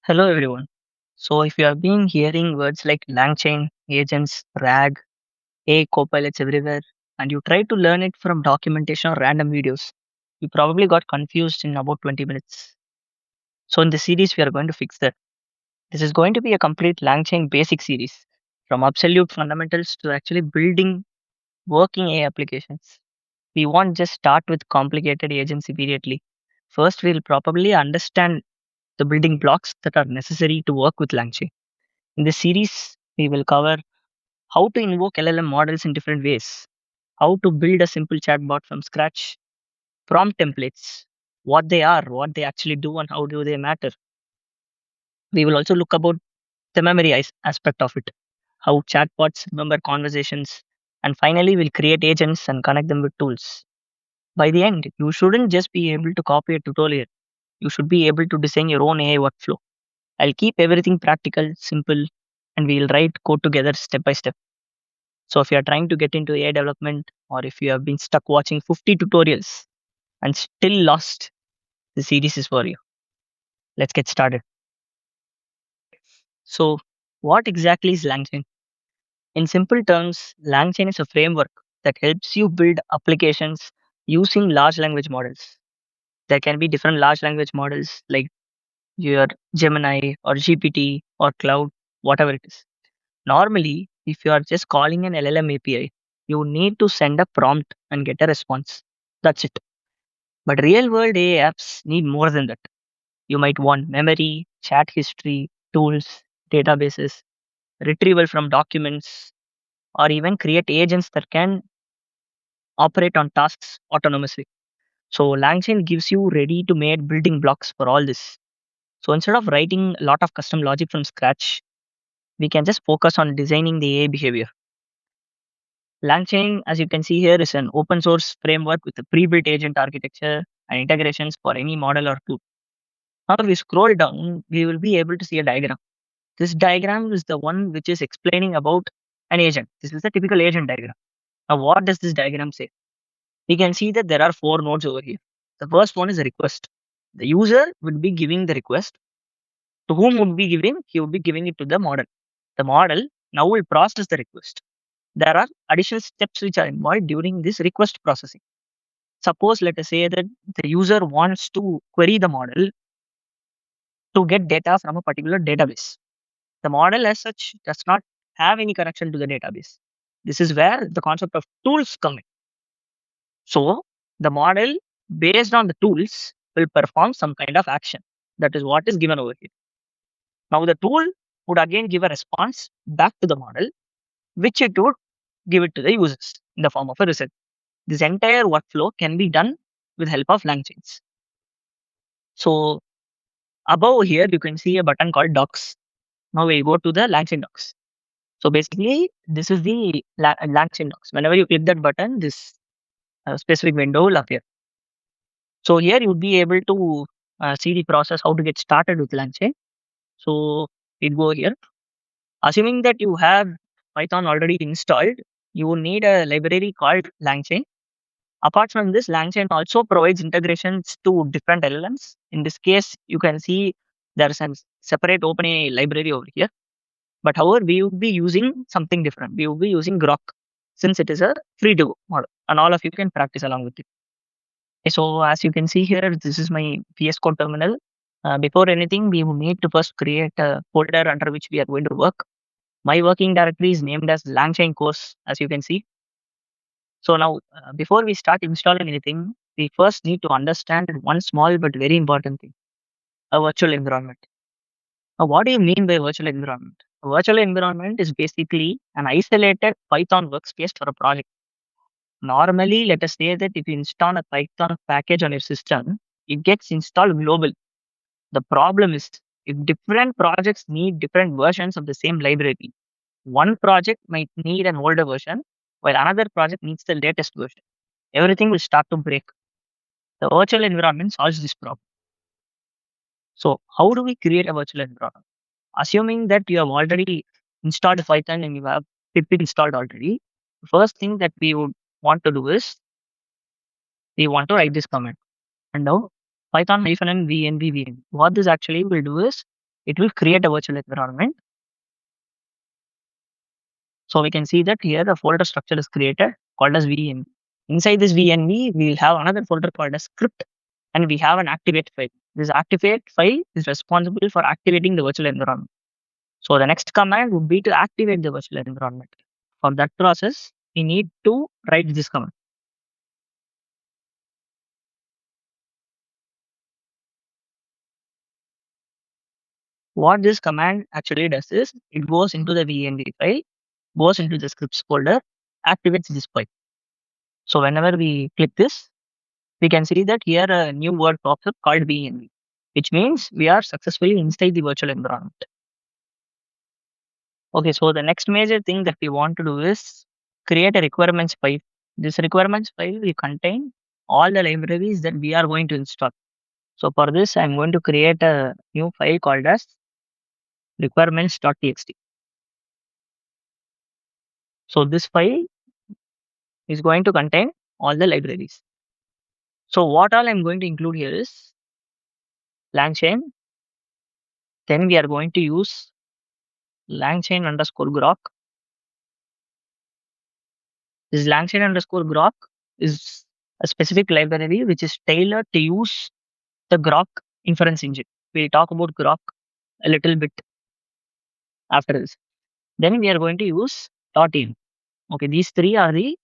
Hello everyone. So if you have been hearing words like LangChain, agents, RAG, AI copilots everywhere, and you try to learn it from documentation or random videos, you probably got confused in about 20 minutes. So in this series, we are going to fix that. This is going to be a complete LangChain basic series, from absolute fundamentals to actually building working AI applications. We won't just start with complicated agents immediately. First, we'll probably understand the building blocks that are necessary to work with LangChain. In this series, we will cover how to invoke LLM models in different ways, how to build a simple chatbot from scratch, prompt templates, what they are, what they actually do, and how do they matter. We will also look about the memory aspect of it, how chatbots remember conversations, and finally, we'll create agents and connect them with tools. By the end, you shouldn't just be able to copy a tutorial. You should be able to design your own AI workflow. I'll keep everything practical, simple, and we'll write code together step by step. So if you are trying to get into AI development or if you have been stuck watching 50 tutorials and still lost, the series is for you. Let's get started. So what exactly is LangChain? In simple terms, LangChain is a framework that helps you build applications using large language models. There can be different large language models like your Gemini or GPT or Cloud, whatever it is. Normally, if you are just calling an LLM API, you need to send a prompt and get a response. That's it. But real world AI apps need more than that. You might want memory, chat history, tools, databases, retrieval from documents, or even create agents that can operate on tasks autonomously. So LangChain gives you ready to made building blocks for all this. So instead of writing a lot of custom logic from scratch, we can just focus on designing the AI behavior. LangChain, as you can see here, is an open source framework with a pre-built agent architecture and integrations for any model or tool. Now, if we scroll down, we will be able to see a diagram. This diagram is the one which is explaining about an agent. This is the typical agent diagram. Now, what does this diagram say? We can see that there are four nodes over here. The first one is a request. The user would be giving the request. To whom would be giving? He would be giving it to the model. The model now will process the request. There are additional steps which are involved during this request processing. Suppose, let us say that the user wants to query the model to get data from a particular database. The model as such does not have any connection to the database. This is where the concept of tools come in. So the model based on the tools will perform some kind of action. That is what is given over here. Now the tool would again give a response back to the model, which it would give it to the users in the form of a result. This entire workflow can be done with help of LangChains. So above here, you can see a button called docs. Now we go to the LangChain docs. So basically, this is the LangChain docs. Whenever you click that button, this specific window will appear. So here you would be able to see the process how to get started with LangChain. So we go here. Assuming that you have Python already installed, you will need a library called LangChain. Apart from this, LangChain also provides integrations to different LLMs. In this case, you can see there's a separate OpenAI library over here. But however, we would be using something different. We will be using Groq since it is a free to go model and all of you can practice along with it. So as you can see here, this is my VS Code terminal. Before anything, we will need to first create a folder under which we are going to work. My working directory is named as LangChain course, as you can see. So now, before we start installing anything, we first need to understand one small but very important thing: a virtual environment. Now, what do you mean by virtual environment? A virtual environment is basically an isolated Python workspace for a project. Normally, let us say that if you install a Python package on your system, it gets installed globally. The problem is if different projects need different versions of the same library, one project might need an older version, while another project needs the latest version. Everything will start to break. The virtual environment solves this problem. So, how do we create a virtual environment? Assuming that you have already installed Python and you have pip installed already, the first thing that we would want to do is we want to write this command. And now Python -m venv. What this actually will do is it will create a virtual environment. So we can see that here the folder structure is created called as venv. Inside this venv, we will have another folder called as script, and we have an activate file. This activate file is responsible for activating the virtual environment. So the next command would be to activate the virtual environment. For that process, we need to write this command. What this command actually does is it goes into the venv file, goes into the scripts folder, activates this file. So whenever we click this, we can see that here a new word pops up called venv, which means we are successfully inside the virtual environment. Okay, so the next major thing that we want to do is create a requirements file. This requirements file will contain all the libraries that we are going to install. So for this, I'm going to create a new file called as requirements.txt. So this file is going to contain all the libraries. So what all I'm going to include here is LangChain. Then we are going to use LangChain underscore Groq. This LangChain underscore Groq is a specific library which is tailored to use the Groq inference engine. We'll talk about Groq a little bit after this. Then we are going to use .in. Okay, these three are the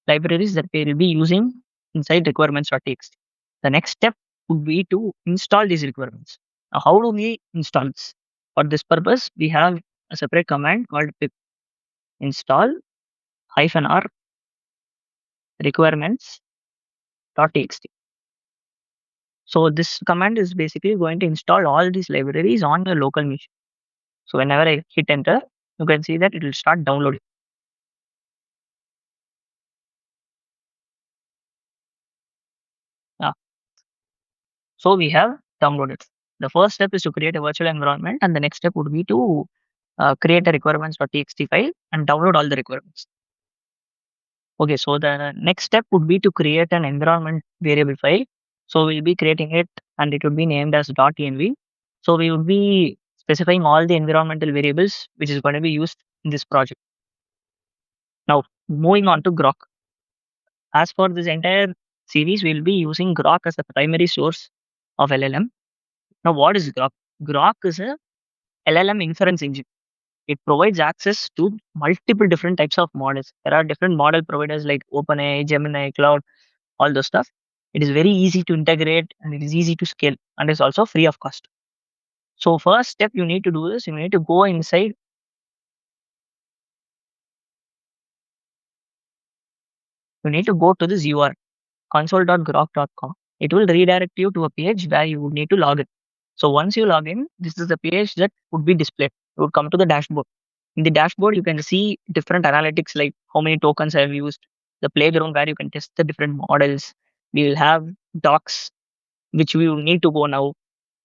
libraries that we will be using inside requirements.txt. The next step would be to install these requirements. Now, how do we install this? For this purpose, we have a separate command called pip install -r requirements.txt. So this command is basically going to install all these libraries on your local machine. So whenever I hit enter, you can see that it will start downloading. Yeah. So we have downloaded. The first step is to create a virtual environment, and the next step would be to create a requirements.txt file and download all the requirements. Okay, so the next step would be to create an environment variable file. So we'll be creating it and it would be named as .env. So we would be specifying all the environmental variables which is going to be used in this project. Now, moving on to Groq. As for this entire series, we'll be using Groq as the primary source of LLM. Now, what is Groq? Groq is a LLM inference engine. It provides access to multiple different types of models. There are different model providers like OpenAI, Gemini, Cloud, all those stuff. It is very easy to integrate and it is easy to scale and is also free of cost. So first step you need to do is you need to go inside. You need to go to this URL console.groq.com. It will redirect you to a page where you would need to log in. So once you log in, this is the page that would be displayed. You would come to the dashboard. In the dashboard, you can see different analytics like how many tokens I have used, the playground where you can test the different models. We will have docs, which we will need to go now.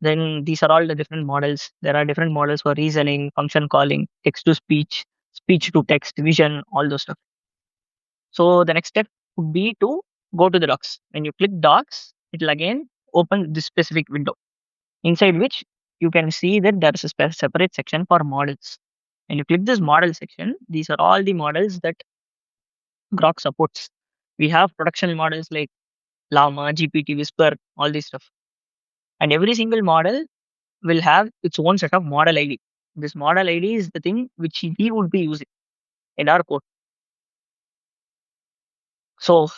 Then these are all the different models. There are different models for reasoning, function calling, text to speech, speech to text, vision, all those stuff. So the next step would be to go to the docs. When you click docs, it will again open this specific window, inside which you can see that there is a separate section for models. When you click this model section, these are all the models that Groq supports. We have production models like LLaMA, GPT, Whisper, all this stuff. And every single model will have its own set of model ID. This model ID is the thing which we would be using in our code. So,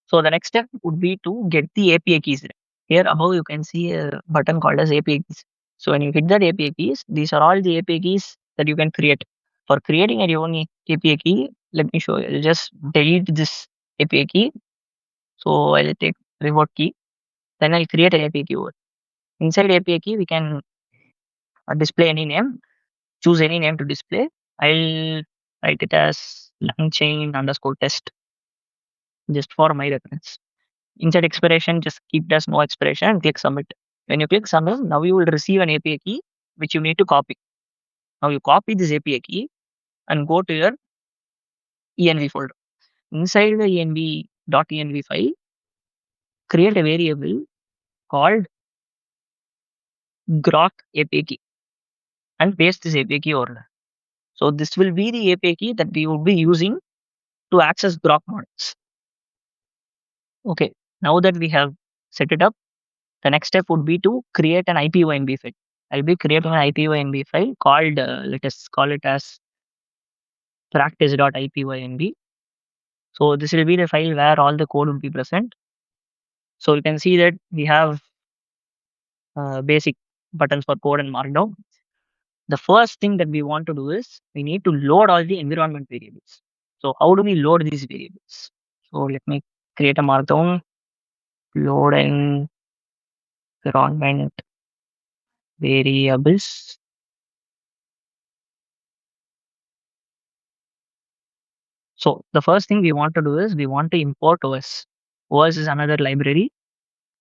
so the next step would be to get the API keys. Here above you can see a button called as API keys. So when you hit that API keys, these are all the API keys that you can create. For creating a own API key, let me show you. I'll just delete this API key. So I'll take reward key. Then I'll create an API key over. Inside API key, we can display any name. Choose any name to display. I'll write it as LangChain underscore test just for my reference. Inside expiration, just keep it as no expiration and click submit. When you click submit, now you will receive an API key which you need to copy. Now you copy this API key and go to your env folder. Inside the env.env file, create a variable called Groq API key and paste this API key over there. So this will be the API key that we will be using to access Groq models. Okay, now that we have set it up, the next step would be to create an IPYNB file. I'll be creating an IPYNB file called, let us call it as practice.ipynb. So this will be the file where all the code will be present. So you can see that we have basic buttons for code and markdown. The first thing that we want to do is we need to load all the environment variables. So how do we load these variables? So let me create a markdown, load environment variables. So the first thing we want to do is we want to import OS. OS is another library,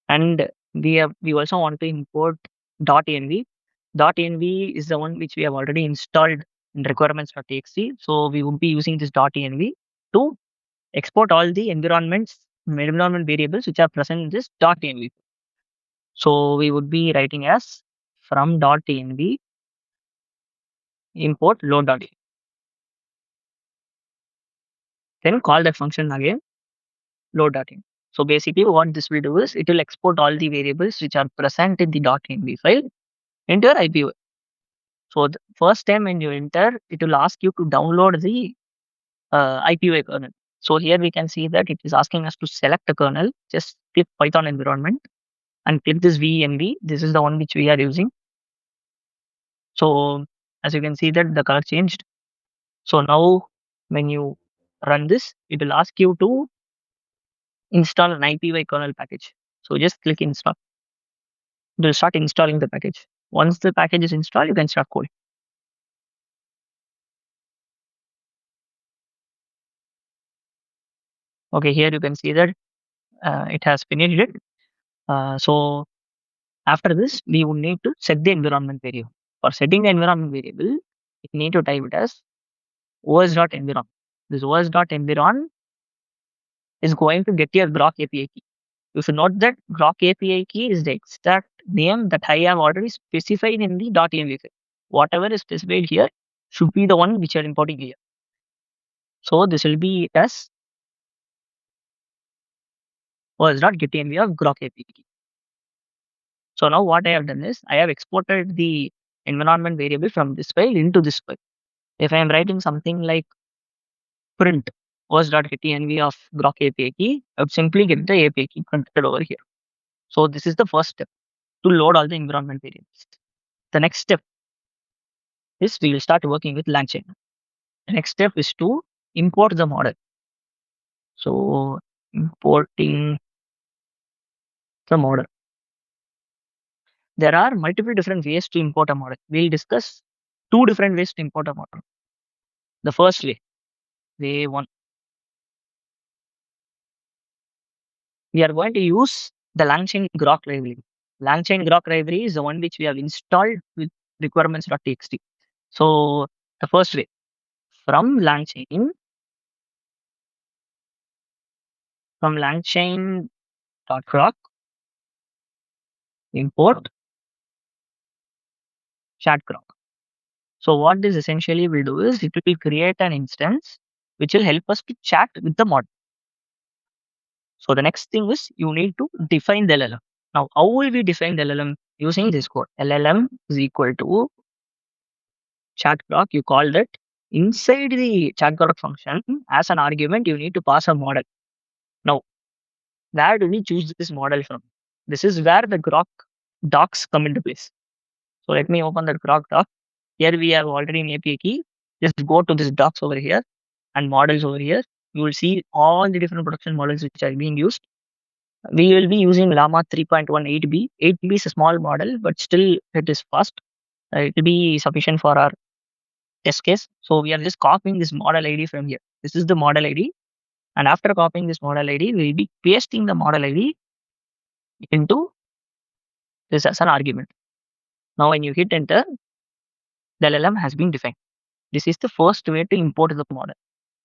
and we also want to import .env. .env is the one which we have already installed in requirements.txt. So we would be using this .env to export all the environment variables which are present in this .env. So we would be writing as from .env import load.env. Then call that function again load.env. So basically what this will do is it will export all the variables which are present in the .env file into your IPv. So the first time when you enter, it will ask you to download the IPv kernel. So here we can see that it is asking us to select a kernel. Just click Python environment and click this venv. This is the one which we are using. So as you can see that the color changed. So now when you run this, it will ask you to install an IPv kernel package. So just click install. It will start installing the package. Once the package is installed, you can start coding. Okay, here you can see that it has finished it. So after this, we would need to set the environment variable. For setting the environment variable, you need to type it as os.environ. This os.environ is going to get your Groq API key. You should note that Groq API key is the exact name that I have already specified in the .env file. Whatever is specified here should be the one which you are importing here. So this will be as os.getEnv of Groq API key. So now what I have done is I have exported the environment variable from this file into this file. If I am writing something like print os.getEnv of Groq API key, I would simply get the API key printed over here. So this is the first step to load all the environment variables. The next step is we will start working with LangChain. The next step is to import the model. So importing the model. There are multiple different ways to import a model. We'll discuss two different ways to import a model. The first way one, we are going to use the LangChain Groq library. LangChain Groq library is the one which we have installed with requirements.txt. So the first way, from LangChain.Groq import Chatbot. So what this essentially will do is it will create an instance which will help us to chat with the model. So the next thing is you need to define the LLM. Now, how will we define the LLM? Using this code. LLM is equal to Chatbot. You call that inside the Chatbot function as an argument, you need to pass a model. Now, where do we choose this model from? This is where the Groq docs come into place. So let me open the Groq doc. Here we have already an API key. Just go to this docs over here and models over here. You will see all the different production models which are being used. We will be using LLaMA 3.1 8B. 8B is a small model, but still it is fast. It will be sufficient for our test case. So we are just copying this model ID from here. This is the model ID. And after copying this model ID, we will be pasting the model ID into this as an argument. Now, when you hit enter, the LLM has been defined. This is the first way to import the model.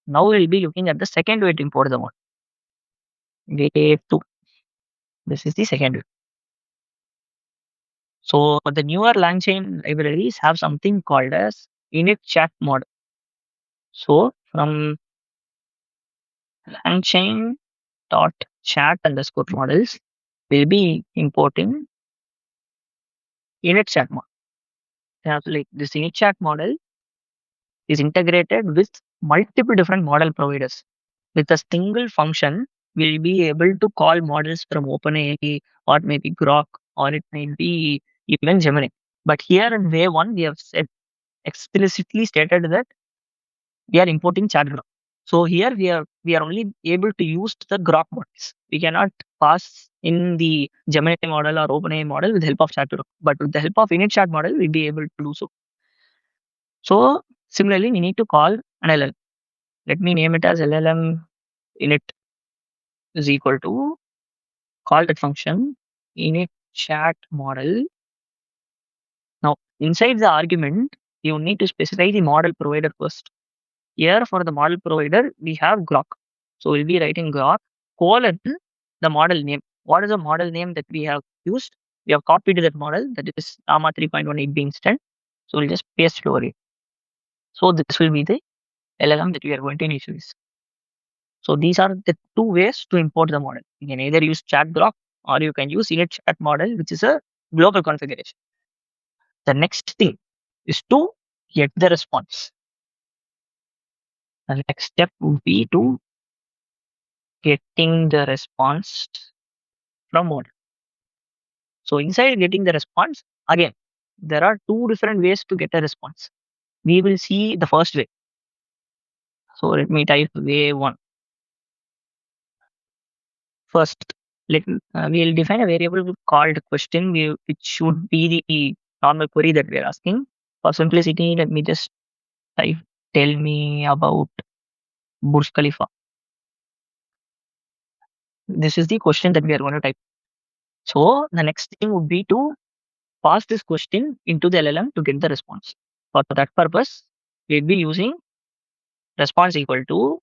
Now we'll be looking at the second way to import the model. Way 2. This is the second way. So the newer LangChain libraries have something called as init chat model. So from LangChain dot chat underscore models, we'll be importing init chat model. Like this init chat model is integrated with multiple different model providers. With a single function, we'll be able to call models from OpenAI or maybe Groq, or it may be even Gemini. But here in way one, we have said explicitly stated that we are importing Chatbot. So here we are only able to use the Groq models. We cannot pass in the Gemini model or OpenAI model with the help of Chatbot. But with the help of init chat model, we'll be able to do so. So similarly, we need to call an LLM. Let me name it as LLM init is equal to call that function init chat model. Now inside the argument, you need to specify the model provider first. Here for the model provider, we have Groq. So we'll be writing Groq colon the model name. What is the model name that we have used? We have copied that model, that is LLaMA 3.18b instant. So we'll just paste it over here. So this will be the LLM that we are going to initialize. So these are the two ways to import the model. You can either use chat Groq or you can use init chat model, which is a global configuration. The next thing is to get the response. The next step would be to getting the response from model. So inside getting the response, again, there are two different ways to get a response. We will see the first way. So let me type way one. First, we'll define a variable called question, which should be the normal query that we are asking. For simplicity, let me just type tell me about Burj Khalifa. This is the question that we are going to type. So the next thing would be to pass this question into the LLM to get the response. For that purpose, we'll be using response equal to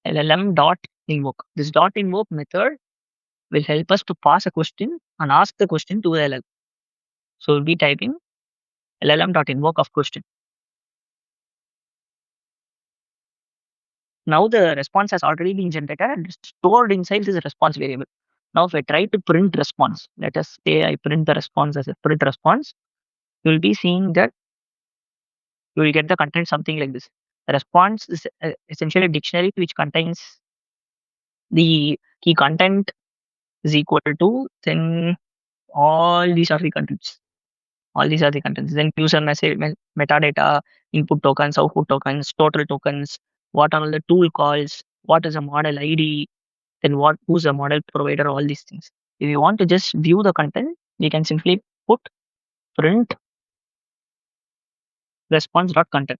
LLM dot invoke. This dot invoke method will help us to pass a question and ask the question to the LLM. So we'll be typing LLM dot invoke of question. Now the response has already been generated and stored inside this response variable. Now if I try to print response, let us say I print the response as a print response, you will be seeing that you will get the content something like this. The response is essentially a dictionary which contains the key content is equal to then all these are the contents. All these are the contents. Then user message, metadata, input tokens, output tokens, total tokens, what are all the tool calls, what is a model ID, then who's a model provider, all these things. If you want to just view the content, you can simply put print response.content.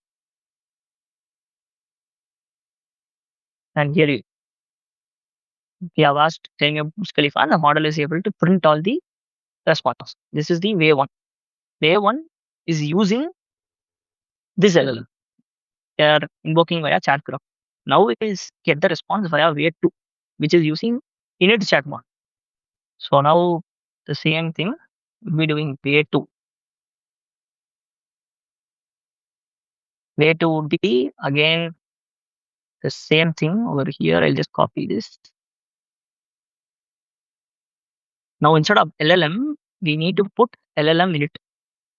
And here we have asked saying a Burj Khalifa, and the model is able to print all the response. This is the way one. Way one is using this LLM. They are invoking via chat graph. Now it is get the response via way two, which is using init chat model. So now the same thing we'll be doing way two. Way two would be again the same thing over here. I'll just copy this. Now instead of LLM, we need to put LLM init.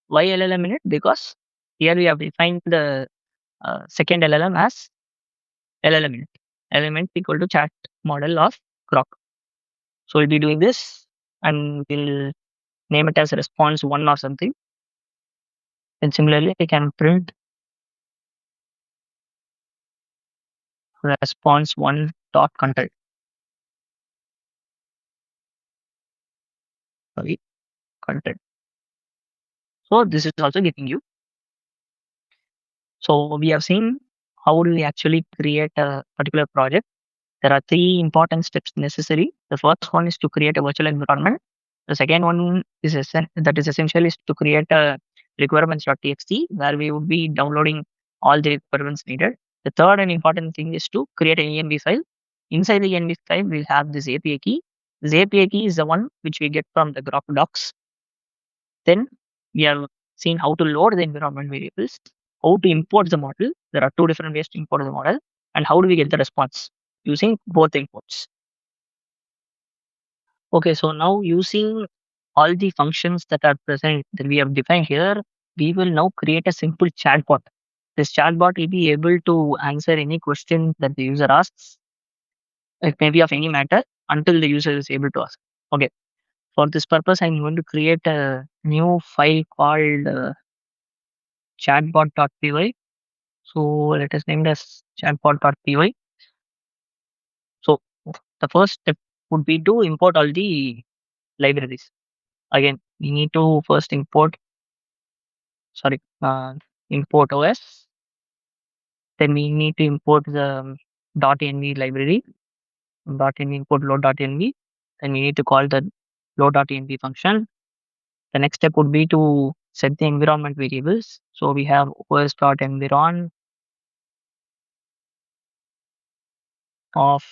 Why LLM init? Because here we have defined the second LLM as LLM init. LLM init equal to chat model of Groq. So we'll be doing this and we'll name it as response one or something. And similarly, we can print response one dot content. Sorry, content. So this is also getting you. So we have seen how do we actually create a particular project. There are three important steps necessary. The first one is to create a virtual environment. The second one is that is essential is to create a requirements.txt where we would be downloading all the requirements needed. The third and important thing is to create an env file. Inside the env file, we'll have this API key. This API key is the one which we get from the Groq docs. Then we have seen how to load the environment variables, how to import the model. There are two different ways to import the model, and how do we get the response using both imports. Okay, so now using all the functions that are present that we have defined here, we will now create a simple chatbot. This chatbot will be able to answer any question that the user asks. It may be of any matter until the user is able to ask. Okay, for this purpose, I'm going to create a new file called chatbot.py. So let us name it as chatbot.py. So the first step would be to import all the libraries. Again, we need to first import OS. Then we need to import the .env library. .env import load.env. Then we need to call the load.env function. The next step would be to set the environment variables. So we have os.environ of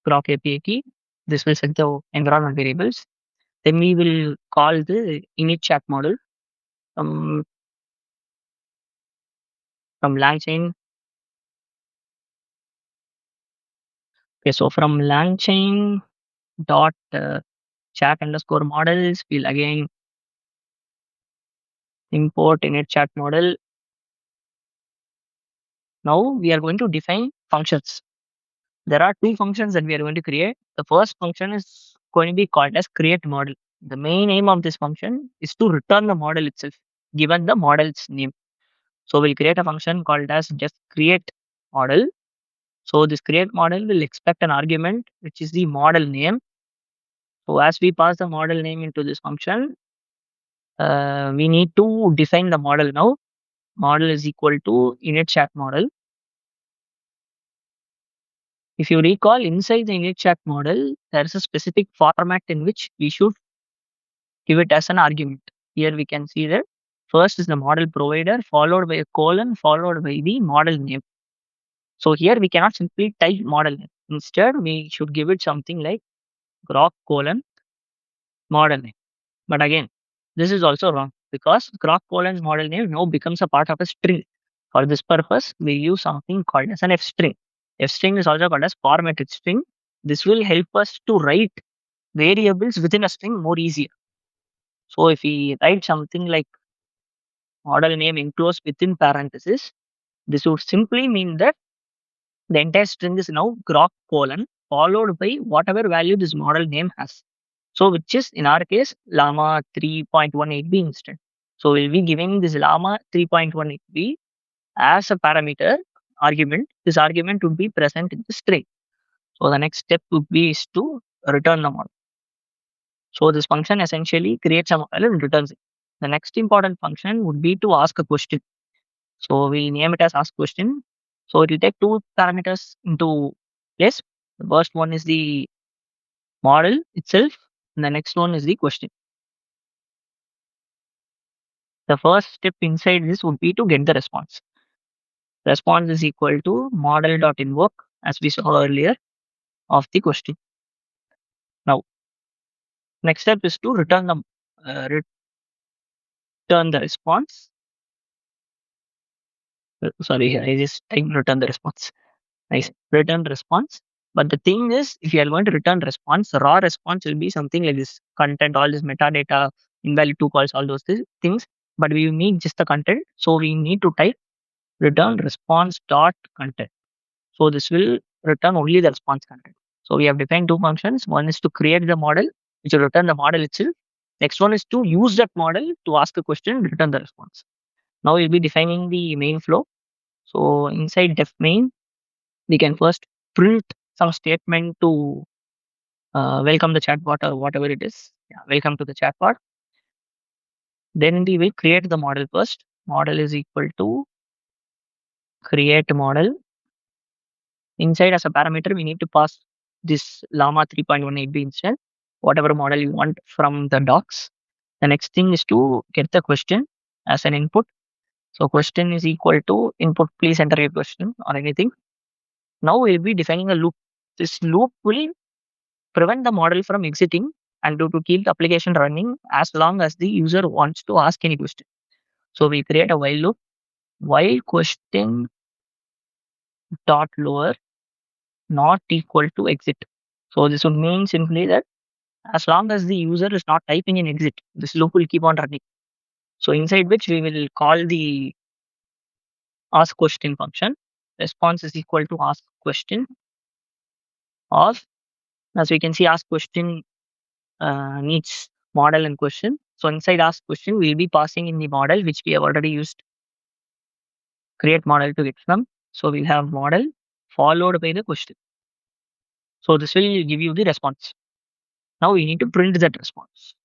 Groq API key. This will set the environment variables. Then we will call the init chat model from LangChain. Okay, so from LangChain dot chat underscore models, we'll again import init chat model. Now we are going to define functions. There are two functions that we are going to create. The first function is going to be called as create model. The main aim of this function is to return the model itself, given the model's name. So we'll create a function called as just create model. So this create model will expect an argument, which is the model name. So as we pass the model name into this function, we need to define the model now. Model is equal to init chat model. If you recall, inside the init chat model, there is a specific format in which we should give it as an argument. Here we can see that first is the model provider, followed by a colon, followed by the model name. So here we cannot simply type model name. Instead, we should give it something like Groq colon model name. But again, this is also wrong because Groq colon's model name now becomes a part of a string. For this purpose, we use something called as an f string. F string is also called as formatted string. This will help us to write variables within a string more easier. So if we write something like model name enclosed within parentheses, this would simply mean that the entire string is now Groq colon followed by whatever value this model name has. So which is in our case LLaMA 3.18b instead. So we'll be giving this LLaMA 3.18b as a parameter argument. This argument would be present in the string. So the next step would be is to return the model. So this function essentially creates a model and returns it. The next important function would be to ask a question. So we name it as ask question. So it will take two parameters into place. The first one is the model itself, and the next one is the question. The first step inside this would be to get the response. Response is equal to model.invoke, as we saw earlier, of the question. Now, next step is to return the response. Sorry, I just typed return the response. Nice, return response. But the thing is, if you are going to return response, raw response will be something like this content, all this metadata, invalid to calls, all those things. But we need just the content. So we need to type return response dot content. So this will return only the response content. So we have defined two functions. One is to create the model, which will return the model itself. Next one is to use that model to ask a question, return the response. Now we'll be defining the main flow. So inside def main, we can first print some statement to welcome the chatbot or whatever it is. Yeah, welcome to the chatbot. Then we will create the model first. Model is equal to create model. Inside as a parameter, we need to pass this LLaMA 3.18b instance, whatever model you want from the docs. The next thing is to get the question as an input. So question is equal to input, please enter your question or anything. Now we'll be defining a loop. This loop will prevent the model from exiting and to keep the application running as long as the user wants to ask any question. So we create a while loop, while question dot lower not equal to exit. So this would mean simply that as long as the user is not typing in exit, this loop will keep on running. So inside which we will call the ask question function. Response is equal to ask question of, as we can see, ask question needs model and question. So inside ask question, we'll be passing in the model which we have already used create model to get from. So we'll have model followed by the question. So this will give you the response. Now we need to print that response.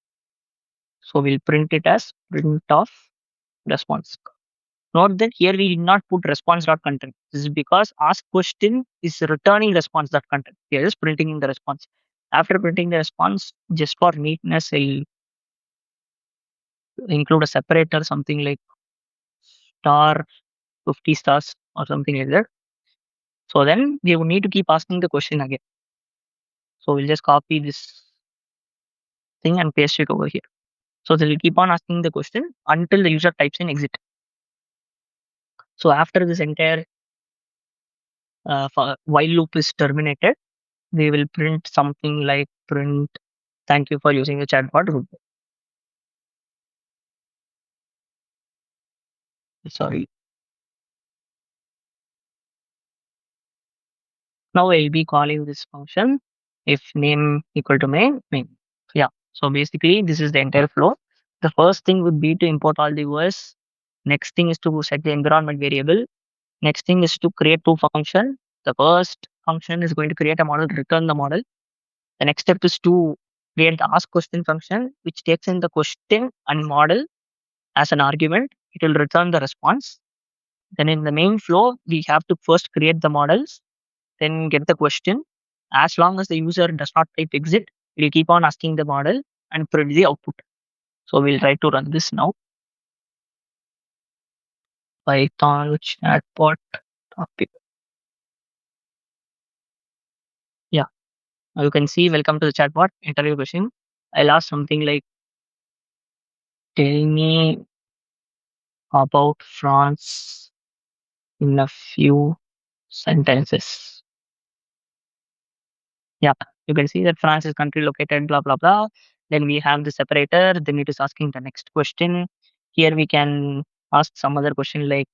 So we'll print it as print of response. Note that here we did not put response.content. This is because ask question is returning response.content. We are just printing in the response. After printing the response, just for neatness, I'll include a separator, something like star 50 stars or something like that. So then we will need to keep asking the question again. So we'll just copy this thing and paste it over here. So they will keep on asking the question until the user types in exit. So after this entire while loop is terminated, we will print something like print thank you for using the chatbot. Sorry. Now I'll be calling this function if name equal to main. Yeah. So basically this is the entire flow. The first thing would be to import all the OS. Next thing is to set the environment variable. Next thing is to create two functions. The first function is going to create a model, return the model. The next step is to create the ask question function, which takes in the question and model as an argument. It will return the response. Then in the main flow, we have to first create the models, then get the question. As long as the user does not type exit, it will keep on asking the model and print the output. So we'll try to run this now. Python chatbot topic. Yeah, you can see welcome to the chatbot. Enter your question. I'll ask something like tell me about France in a few sentences. Yeah, you can see that France is country located, blah, blah, blah. Then we have the separator. Then it is asking the next question. Here we can ask some other question like,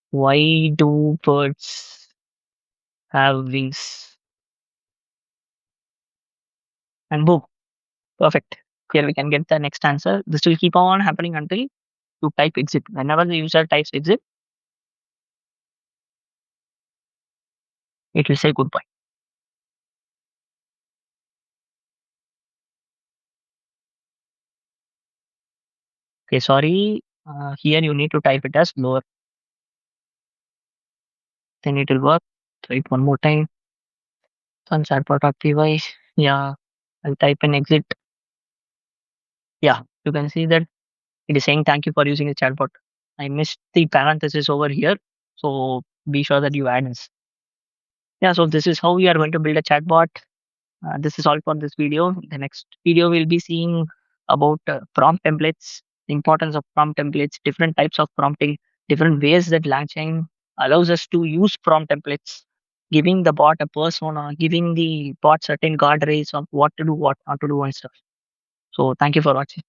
why do birds have wings? And boom, perfect. Here we can get the next answer. This will keep on happening until you type exit. Whenever the user types exit, it will say goodbye. Okay, sorry. Here you need to type it as lower. Then it will work. Try it one more time. On chatbot.py. Yeah, I'll type in exit. Yeah, you can see that it is saying thank you for using the chatbot. I missed the parenthesis over here. So be sure that you add this. Yeah, so this is how we are going to build a chatbot. This is all for this video. The next video we'll be seeing about prompt templates, the importance of prompt templates, different types of prompting, different ways that LangChain allows us to use prompt templates, giving the bot a persona, giving the bot certain guardrails of what to do, what not to do, and stuff. So thank you for watching.